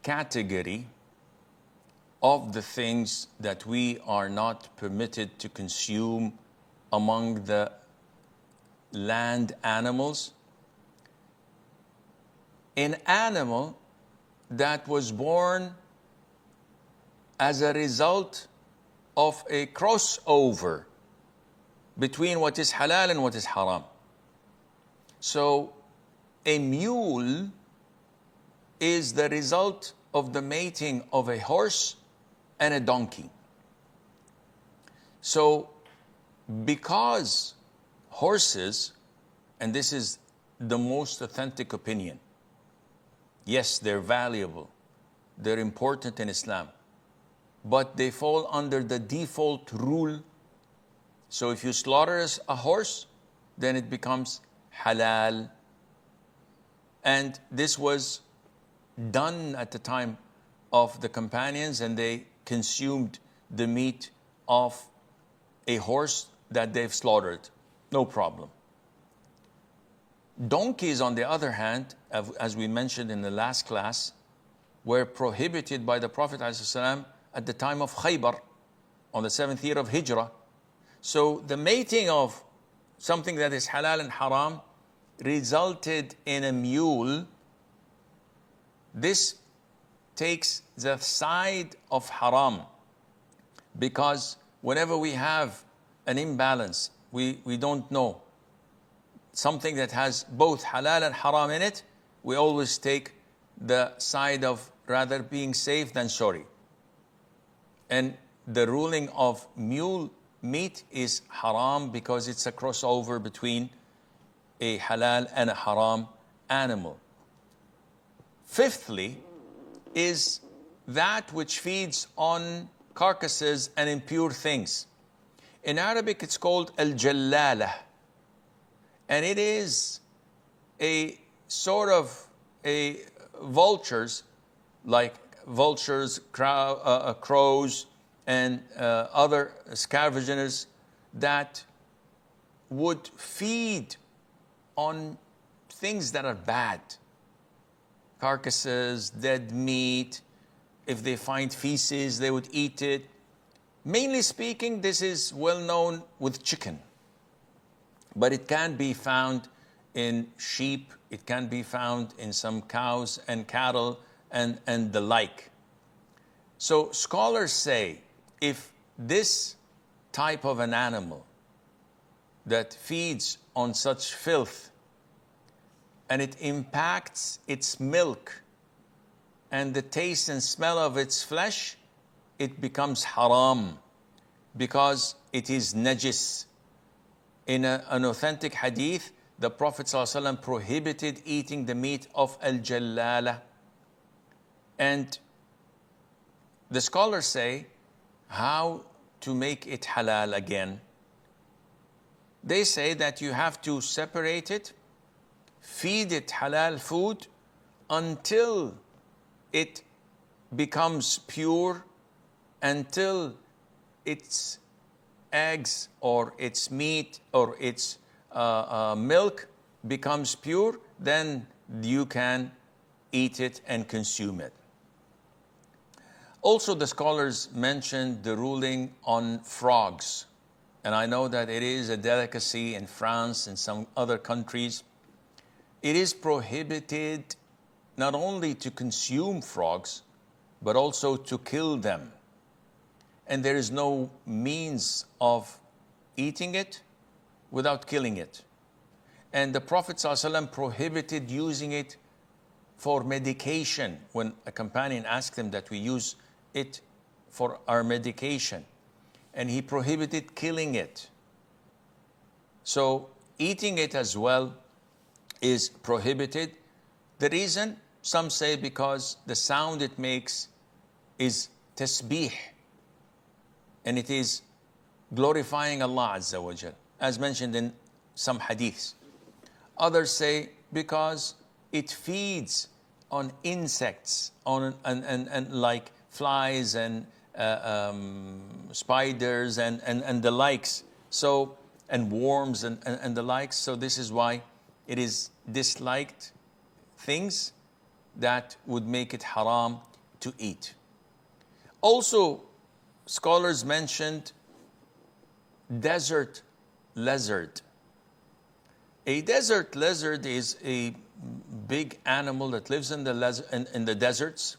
category of the things that we are not permitted to consume among the land animals. An animal that was born as a result of a crossover between what is halal and what is haram. So a mule is the result of the mating of a horse and a donkey. So because horses, and this is the most authentic opinion, yes, they're valuable, they're important in Islam, but they fall under the default rule. So if you slaughter a horse, then it becomes halal. And this was done at the time of the companions, and they consumed the meat of a horse that they've slaughtered. No problem. Donkeys, on the other hand, as we mentioned in the last class, were prohibited by the Prophet ﷺ at the time of Khaybar, on the 7th year of Hijrah. So the mating of something that is halal and haram resulted in a mule. This takes the side of haram, because whenever we have an imbalance, we don't know, something that has both halal and haram in it, we always take the side of rather being safe than sorry. And the ruling of mule meat is haram because it's a crossover between a halal and a haram animal. Fifthly is that which feeds on carcasses and impure things. In Arabic, it's called al-jallalah, and it is a sort of a vultures, like vultures, crows, and other scavengers that would feed on things that are bad. Carcasses, dead meat. If they find feces, they would eat it. Mainly speaking, this is well known with chicken, but it can be found in sheep, it can be found in some cows and cattle and the like. So scholars say, if this type of an animal that feeds on such filth and it impacts its milk and the taste and smell of its flesh, it becomes haram because it is najis. In an authentic hadith, the Prophet ﷺ prohibited eating the meat of al-jallala. And the scholars say, how to make it halal again? They say that you have to separate it, feed it halal food until it becomes pure, until its eggs or its meat or its milk becomes pure, then you can eat it and consume it. Also, the scholars mentioned the ruling on frogs. And I know that it is a delicacy in France and some other countries. It is prohibited not only to consume frogs, but also to kill them. And there is no means of eating it without killing it. And the Prophet ﷺ prohibited using it for medication. When a companion asked him that we use it for our medication, and he prohibited killing it. So eating it as well is prohibited. The reason, some say, because the sound it makes is tasbih, and it is glorifying Allah Azza wa Jal, as mentioned in some hadiths. Others say because it feeds on insects, on and like flies and spiders and the likes. So, and worms and the likes. So this is why it is disliked things that would make it haram to eat. Also, scholars mentioned desert lizard. A desert lizard is a big animal that lives in the deserts.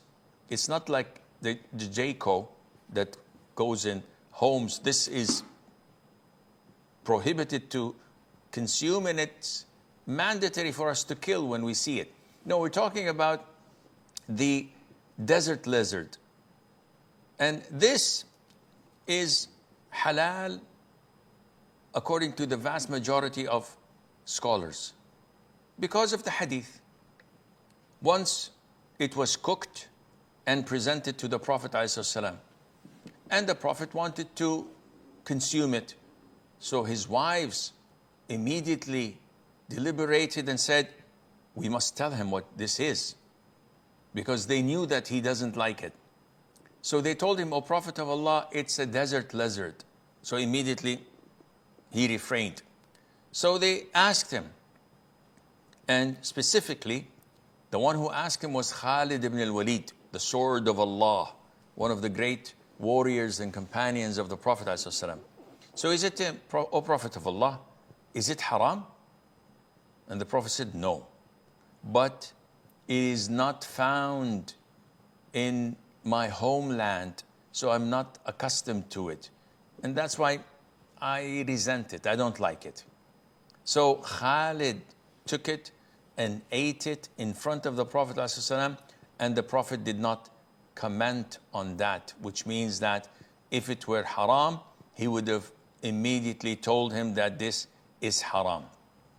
It's not like the Jaco that goes in homes. This is prohibited to consume, and it's mandatory for us to kill when we see it. No, we're talking about the desert lizard. And this is halal according to the vast majority of scholars because of the hadith. Once it was cooked and presented to the Prophet ﷺ, and the Prophet wanted to consume it. So his wives immediately deliberated and said, we must tell him what this is, because they knew that he doesn't like it. So they told him, O Prophet of Allah, it's a desert lizard. So immediately he refrained. So they asked him, and specifically, the one who asked him was Khalid ibn al-Walid, the sword of Allah, one of the great warriors and companions of the Prophet ﷺ. So is it, O Prophet of Allah, is it haram? And the Prophet said, no. But it is not found in my homeland, so I'm not accustomed to it. And that's why I resent it. I don't like it. So Khalid took it and ate it in front of the Prophet ﷺ, and the Prophet did not comment on that, which means that if it were haram, he would have immediately told him that this is haram.